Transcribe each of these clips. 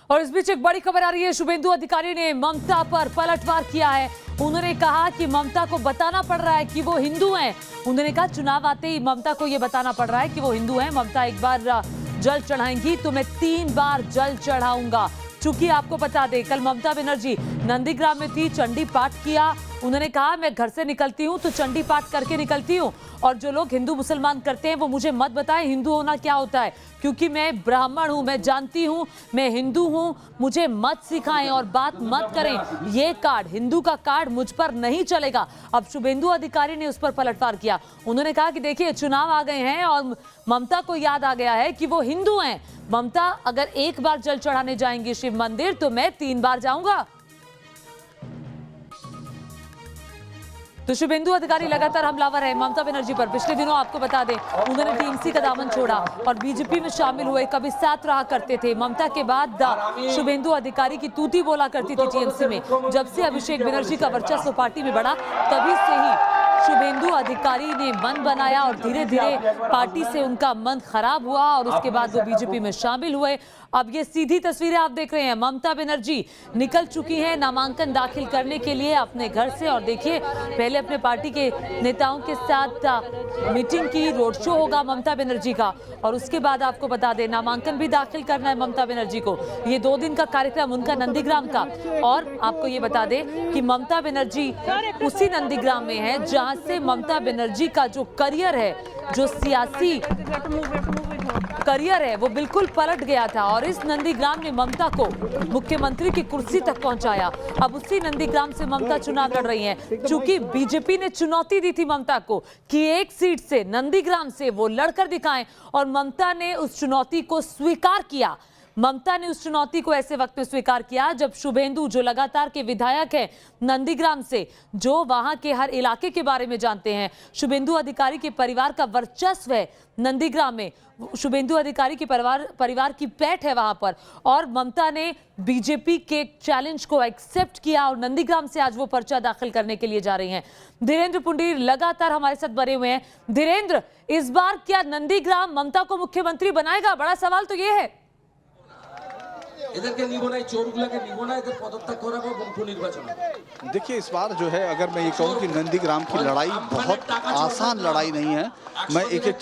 और इस बीच एक बड़ी खबर आ रही है। शुभेंदु अधिकारी ने ममता पर पलटवार किया है। उन्होंने कहा कि ममता को बताना पड़ रहा है कि वो हिंदू हैं। उन्होंने कहा चुनाव आते ही ममता को ये बताना पड़ रहा है कि वो हिंदू हैं। ममता एक बार जल चढ़ाएंगी तो मैं 3 बार जल चढ़ाऊंगा। चूंकि आपको बता दें, कल ममता बनर्जी नंदीग्राम में थी, चंडी पाठ किया। उन्होंने कहा मैं घर से निकलती हूं तो चंडी पाठ करके निकलती हूं, और जो लोग हिंदू मुसलमान करते हैं वो मुझे मत बताएं हिंदू होना क्या होता है, क्योंकि मैं ब्राह्मण हूं, मैं जानती हूं, मैं हिंदू हूं, मुझे मत सिखाएं और बात मत करें। ये कार्ड, हिंदू का कार्ड मुझ पर नहीं चलेगा। अब शुभेंदु अधिकारी ने उस पर पलटवार किया। उन्होंने कहा कि देखिए चुनाव आ गए हैं और ममता को याद आ गया है कि वो हिंदू हैं। ममता अगर एक बार जल चढ़ाने जाएंगी शिव मंदिर तो मैं 3 बार जाऊंगा। तो शुभेंदु अधिकारी लगातार हमलावर है ममता बनर्जी पर। पिछले दिनों आपको बता दें, उन्होंने टीएमसी का दामन छोड़ा और बीजेपी में शामिल हुए, कभी साथ रहा करते थे। ममता के बाद शुभेंदु अधिकारी की तूती बोला करती थी टीएमसी में। जब से अभिषेक बनर्जी का वर्चस्व पार्टी में बढ़ा, तभी से ही शुभेंदु अधिकारी ने मन बनाया और धीरे धीरे पार्टी से उनका मन खराब हुआ और उसके बाद वो बीजेपी में शामिल हुए। अब ये सीधी तस्वीरें आप देख रहे हैं। ममता बनर्जी निकल चुकी हैं नामांकन दाखिल करने के लिए अपने घर से, और देखिए पहले अपने पार्टी के नेताओं के साथ मीटिंग की, रोड शो होगा ममता बनर्जी का, और उसके बाद आपको बता दें नामांकन भी दाखिल करना है ममता बनर्जी को। ये 2 दिन का कार्यक्रम उनका नंदीग्राम का। और आपको ये बता दें कि ममता बनर्जी उसी नंदीग्राम में है जहां से ममता बनर्जी का जो करियर है, जो सियासी करियर है, वो बिल्कुल पलट गया था। और इस नंदीग्राम ने ममता को मुख्यमंत्री की कुर्सी तक पहुंचाया। अब उसी नंदीग्राम से ममता चुनाव लड़ रही हैं। चूंकि बीजेपी ने चुनौती दी थी ममता को कि एक सीट से नंदीग्राम से वो लड़कर दिखाएं, और ममता ने उस चुनौती को स्वीकार किया। ममता ने उस चुनौती को ऐसे वक्त में स्वीकार किया जब शुभेंदु, जो लगातार के विधायक हैं नंदीग्राम से, जो वहां के हर इलाके के बारे में जानते हैं, शुभेंदु अधिकारी के परिवार का वर्चस्व है नंदीग्राम में, शुभेंदु अधिकारी के परिवार की पैठ है वहां पर, और ममता ने बीजेपी के चैलेंज को एक्सेप्ट किया और नंदीग्राम से आज वो पर्चा दाखिल करने के लिए जा रही हैं। धीरेन्द्र पुंडीर लगातार हमारे साथ बने हुए हैं। धीरेन्द्र, इस बार क्या नंदीग्राम ममता को मुख्यमंत्री बनाएगा? बड़ा सवाल तो ये है। देखिए, इस बार जो है, अगर मैं ये कहूँ कि नंदीग्राम की लड़ाई बहुत आसान लड़ाई नहीं है। मैं एक एक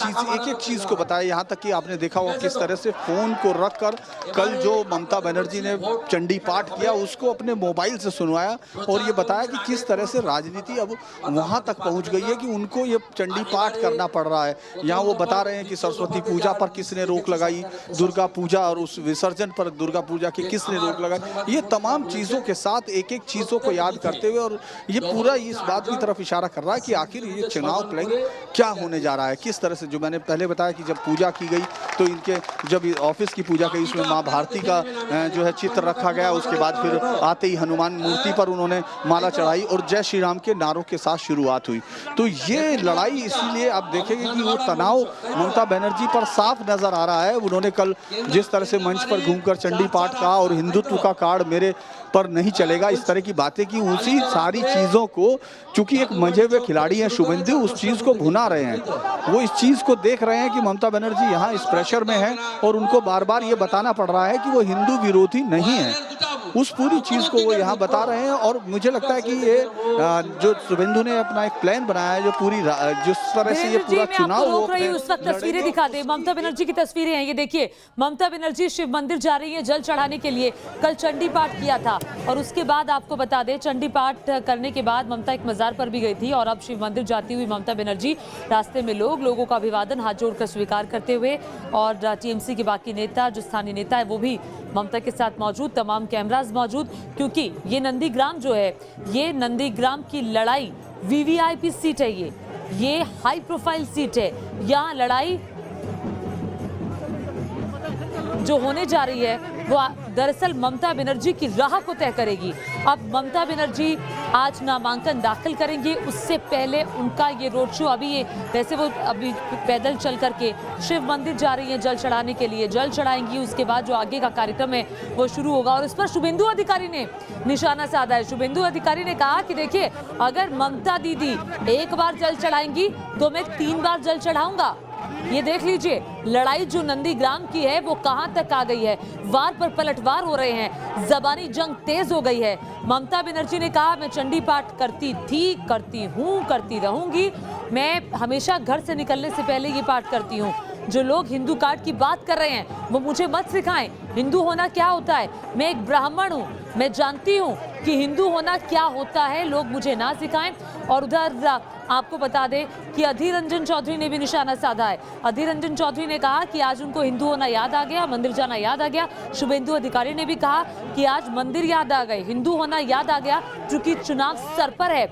चीज़ को बताया, यहाँ तक कि आपने देखा होगा किस तरह से फ़ोन को रखकर कल जो ममता बनर्जी ने चंडी पाठ किया उसको अपने मोबाइल से सुनवाया, और ये बताया कि किस तरह से राजनीति अब वहाँ तक पहुँच गई है कि उनको ये चंडी पाठ करना पड़ रहा है। यहाँ वो बता रहे हैं कि सरस्वती पूजा पर किसने रोक लगाई, दुर्गा पूजा और उस विसर्जन पर दुर्गा पूजा की किसने रोक लगाई। ये तमाम चीज़ों के साथ एक एक चीज़ों को याद करते हुए, और ये पूरा इस बात की तरफ इशारा कर रहा है कि आखिर ये चुनाव प्लान क्या होने जा रहा है, किस तरह से। जो मैंने पहले बताया कि जब पूजा की गई तो इनके जब ऑफिस की पूजा की, उसमें माँ भारती का जो है चित्र रखा गया, उसके बाद फिर आते ही हनुमान मूर्ति पर उन्होंने माला चढ़ाई और जय श्री राम के नारों के साथ शुरुआत हुई। तो ये लड़ाई, इसीलिए आप देखेंगे कि वो तनाव ममता बनर्जी पर साफ नजर आ रहा है। उन्होंने कल जिस तरह से मंच पर घूमकर चंडी पाठ का और हिंदुत्व का कार्ड मेरे पर नहीं चलेगा, इस तरह की बातें की, उसी सारी चीज़ों को, चूंकि एक मंझे हुए खिलाड़ी हैं शुभेंदु, उस चीज़ को भुना रहे हैं। वो इस चीज़ को देख रहे हैं कि ममता बनर्जी यहाँ इस प्रेशर में है और उनको बार बार ये बताना पड़ रहा है कि वो हिंदू विरोधी नहीं है। उस पूरी चीज़ को वो यहाँ बता रहे हैं। और मुझे लगता है कि ये जो शुभेंदु ने अपना एक प्लान बनाया है, जो पूरी जिस तरह से ये पूरा चुनाव रोक रही उस वक्त तस्वीरें दिखा दे। ममता बनर्जी की तस्वीरें हैं ये देखिए। ममता बनर्जी शिव मंदिर जा रही है जल चढ़ाने के लिए। कल चंडी पाठ किया था, और उसके बाद आपको बता दें चंडी पाठ करने के बाद ममता एक मजार पर भी गई थी, और अब शिव मंदिर जाती हुई ममता बनर्जी रास्ते में लोगों का अभिवादन हाथ जोड़कर स्वीकार करते हुए, और टीएमसी के बाकी नेता, जो स्थानीय नेता है, वो भी ममता के साथ मौजूद, तमाम कैमराज मौजूद, क्योंकि ये नंदीग्राम जो है, ये नंदीग्राम की लड़ाई वीवीआईपी सीट है, ये हाई प्रोफाइल सीट है। यहाँ लड़ाई जो होने जा रही है वो दरअसल ममता बनर्जी की राह को तय करेगी। अब ममता बनर्जी आज नामांकन दाखिल करेंगी, उससे पहले उनका ये रोड शो, अभी ये वैसे वो अभी पैदल चल करके शिव मंदिर जा रही हैं जल चढ़ाने के लिए, जल चढ़ाएंगी। उसके बाद जो आगे का कार्यक्रम है वो शुरू होगा, और इस पर शुभेंदु अधिकारी ने निशाना साधा है। शुभेंदु अधिकारी ने कहा कि देखिए, अगर ममता दीदी एक बार जल चढ़ाएंगी तो मैं 3 बार जल चढ़ाऊंगा। ये देख लीजिए, लड़ाई जो नंदीग्राम की है वो कहां तक आ गई है। वार पर पलटवार हो रहे हैं, जबानी जंग तेज हो गई है। ममता बनर्जी ने कहा, मैं चंडी पाठ करती थी, करती हूं, करती रहूंगी। मैं हमेशा घर से निकलने से पहले ये पाठ करती हूँ। जो लोग हिंदू कार्ड की बात कर रहे हैं वो मुझे मत सिखाएं हिंदू होना क्या होता है। मैं एक ब्राह्मण हूँ, मैं जानती हूँ कि हिंदू होना क्या होता है, लोग मुझे ना सिखाएं। और उधर आपको बता दें कि अधीर रंजन चौधरी ने भी निशाना साधा है। अधीर रंजन चौधरी ने कहा कि आज उनको हिंदू होना याद आ गया, मंदिर जाना याद आ गया। शुभेंदु अधिकारी ने भी कहा कि आज मंदिर याद आ गए, हिंदू होना याद आ गया, क्योंकि चुनाव सर पर है।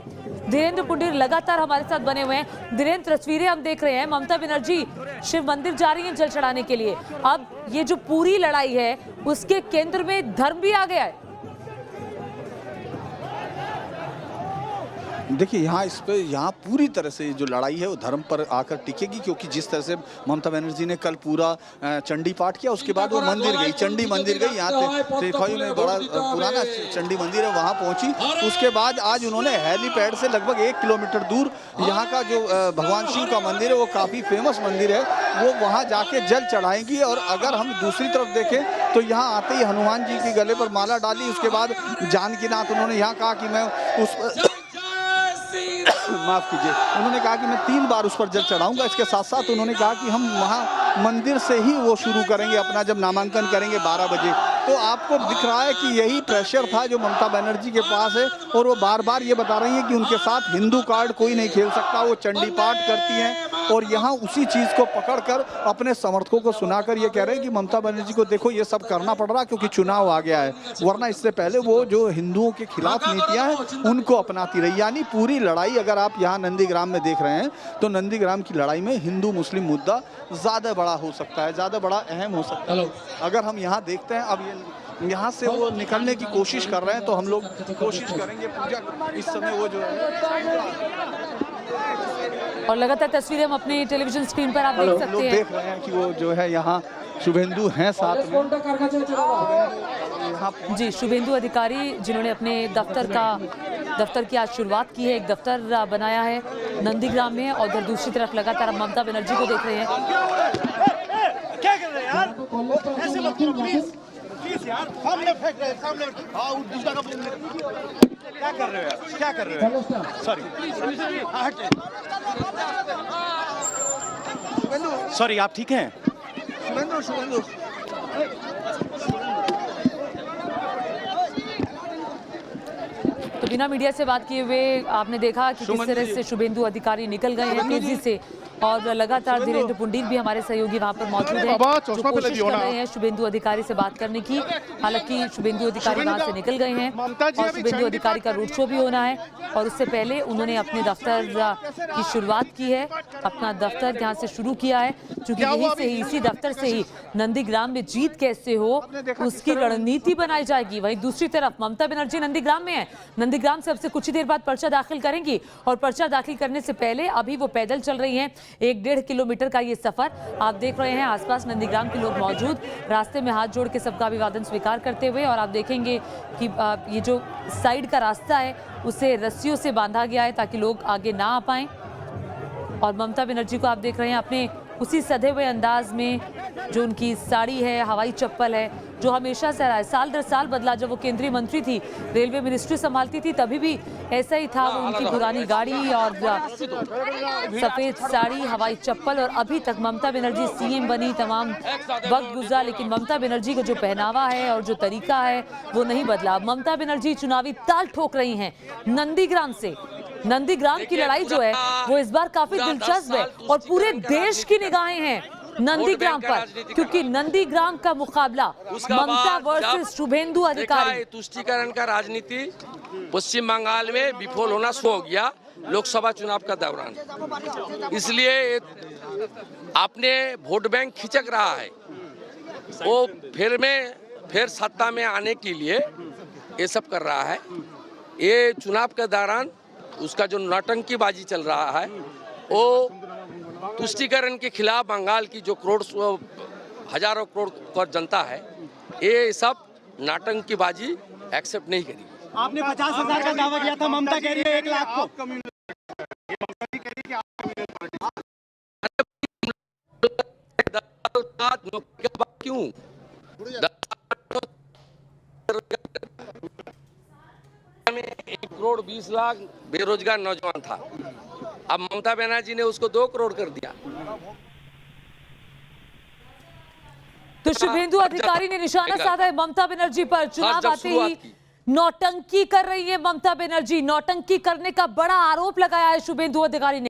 धीरेन्द्र पुंडीर लगातार हमारे साथ बने हुए हैं। धीरेन्द्र, तस्वीरें हम देख रहे हैं, ममता बनर्जी शिव मंदिर जा रही हैं जल चढ़ाने के लिए। अब ये जो पूरी लड़ाई है उसके केंद्र में धर्म भी आ गया है। देखिए यहाँ पूरी तरह से जो लड़ाई है वो धर्म पर आकर टिकेगी, क्योंकि जिस तरह से ममता बनर्जी ने कल पूरा चंडी पाठ किया, उसके बाद वो मंदिर गई, चंडी मंदिर गई। यहाँ तेखौई में बड़ा पुराना चंडी मंदिर है, वहाँ पहुंची। उसके बाद आज उन्होंने हेलीपैड से लगभग 1 किलोमीटर दूर यहाँ का जो भगवान शिव का मंदिर है, वो काफ़ी फेमस मंदिर है, वो वहाँ जाके जल चढ़ाएंगी। और अगर हम दूसरी तरफ देखें तो यहाँ आते ही हनुमान जी के गले पर माला डाली। उसके बाद जानकीनाथ उन्होंने यहाँ कहा कि मैं उस माफ कीजिए, उन्होंने कहा कि मैं 3 बार उस पर जल चढ़ाऊंगा। इसके साथ साथ उन्होंने कहा कि हम वहाँ मंदिर से ही वो शुरू करेंगे अपना, जब नामांकन करेंगे 12 बजे। तो आपको दिख रहा है कि यही प्रेशर था जो ममता बनर्जी के पास है, और वो बार बार ये बता रही हैं कि उनके साथ हिंदू कार्ड कोई नहीं खेल सकता। वो चंडी पाठ करती हैं और यहाँ उसी चीज़ को पकड़कर अपने समर्थकों को सुनाकर ये कह रहे हैं कि ममता बनर्जी को देखो ये सब करना पड़ रहा क्योंकि चुनाव आ गया है, वरना इससे पहले वो जो हिंदुओं के खिलाफ नीतियाँ हैं उनको अपनाती रही। यानी पूरी लड़ाई अगर आप यहाँ नंदीग्राम में देख रहे हैं तो नंदीग्राम की लड़ाई में हिंदू मुस्लिम मुद्दा ज़्यादा बड़ा हो सकता है, ज़्यादा बड़ा अहम हो सकता है। अगर हम यहाँ देखते हैं, अब ये यहाँ से वो निकलने की कोशिश कर रहे हैं, तो हम लोग कोशिश करेंगे पूजा इस समय वो जो है। और लगातार तस्वीरें हम अपने टेलीविजन स्क्रीन पर आप देख सकते हैं। देख रहे हैं कि वो जो है यहाँ शुभेंदु हैं साथ में जी। शुभेंदु अधिकारी जिन्होंने अपने दफ्तर की आज शुरुआत की है, एक दफ्तर बनाया है नंदीग्राम में। और उधर दूसरी तरफ लगातार हम ममता बनर्जी को देख रहे हैं। क्या कर रहे हैं यार? ऐसे मत करो प्लीज यार, सामने फेंक रहे हैं, सामने। हाँ, दूसरा का क्या कर रहे हो यार? क्या कर रहे हो? सॉरी सॉरी, आप ठीक हैं? शुभेंदु तो बिना मीडिया से बात किए हुए आपने देखा कि किस तरह से शुभेंदु अधिकारी निकल गए हैं तेजी से। और लगातार धीरेन्द्र पुंडीर भी हमारे सहयोगी वहां पर मौजूद हैं, जो कोशिश कर रहे हैं शुभेंदु अधिकारी से बात करने की। हालांकि शुभेंदु अधिकारी वहां से निकल गए हैं और शुभेंदु अधिकारी का रोड शो भी होना है। और उससे पहले उन्होंने अपने दफ्तर की शुरुआत की है, अपना दफ्तर यहाँ से शुरू किया है, क्योंकि यहीं से ही, इसी दफ्तर से ही नंदीग्राम में जीत कैसे हो उसकी रणनीति बनाई जाएगी। वहीं दूसरी तरफ ममता बनर्जी नंदीग्राम में है, नंदीग्राम से अब से कुछ ही देर बाद पर्चा दाखिल करेंगी। और पर्चा दाखिल करने से पहले अभी वो पैदल चल रही हैं, 1-1.5 किलोमीटर का ये सफर आप देख रहे हैं। आसपास नंदीग्राम के लोग मौजूद, रास्ते में हाथ जोड़ के सबका अभिवादन स्वीकार करते हुए। और आप देखेंगे कि ये जो साइड का रास्ता है उसे रस्सियों से बांधा गया है ताकि लोग आगे ना आ पाएं। और ममता बनर्जी को आप देख रहे हैं अपने उसी सधे हुए अंदाज में, जो उनकी साड़ी है, हवाई चप्पल है, जो हमेशा से रहा है, साल दर साल बदला। जब वो केंद्रीय मंत्री थी, रेलवे मिनिस्ट्री संभालती थी, तभी भी ऐसा ही था। वो उनकी पुरानी गाड़ी और सफेद साड़ी, हवाई चप्पल। और अभी तक ममता बनर्जी सीएम बनी, तमाम वक्त गुजरा, लेकिन ममता बनर्जी का जो पहनावा है और जो तरीका है वो नहीं बदला। ममता बनर्जी चुनावी ताल ठोक रही हैं नंदीग्राम से। नंदीग्राम की लड़ाई जो है वो इस बार काफी दिलचस्प है और पूरे देश की निगाहें हैं नंदीग्राम पर, क्योंकि नंदीग्राम का मुकाबला ममता वर्सेस शुभेंदु अधिकारी। तुष्टीकरण का राजनीति पश्चिम बंगाल में विफल होना शुरू हो गया लोकसभा चुनाव का दौरान, इसलिए आपने वोट बैंक खिंचक रहा है। वो फिर सत्ता में आने के लिए ये सब कर रहा है। ये चुनाव के दौरान उसका जो नौटंकीबाजी चल रहा है वो तुष्टीकरण के खिलाफ बंगाल की जो हजारों करोड़ जनता है, ये सब नाटंकीबाजी एक्सेप्ट नहीं करेगी। आपने 50,000 का दावा किया था, ममता कह रही है 1 लाख को। बाद नौकरी के बाद क्यों 1 करोड़ 20 लाख बेरोजगार नौजवान था। अब ममता बनर्जी ने उसको 2 करोड़ कर दिया। तो शुभेंदु अधिकारी ने निशाना साधा है ममता बनर्जी पर। चुनाव जब आते शुरुआत ही की। नौटंकी कर रही है ममता बनर्जी, नौटंकी करने का बड़ा आरोप लगाया है शुभेंदु अधिकारी ने।